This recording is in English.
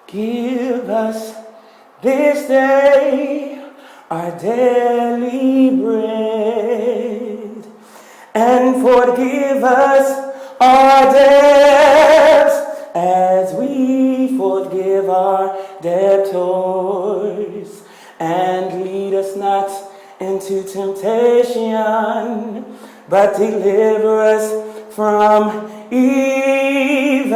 Give us this day our daily bread, and forgive us our debts as we forgive our debtors. And lead us not into temptation, but deliver us from evil.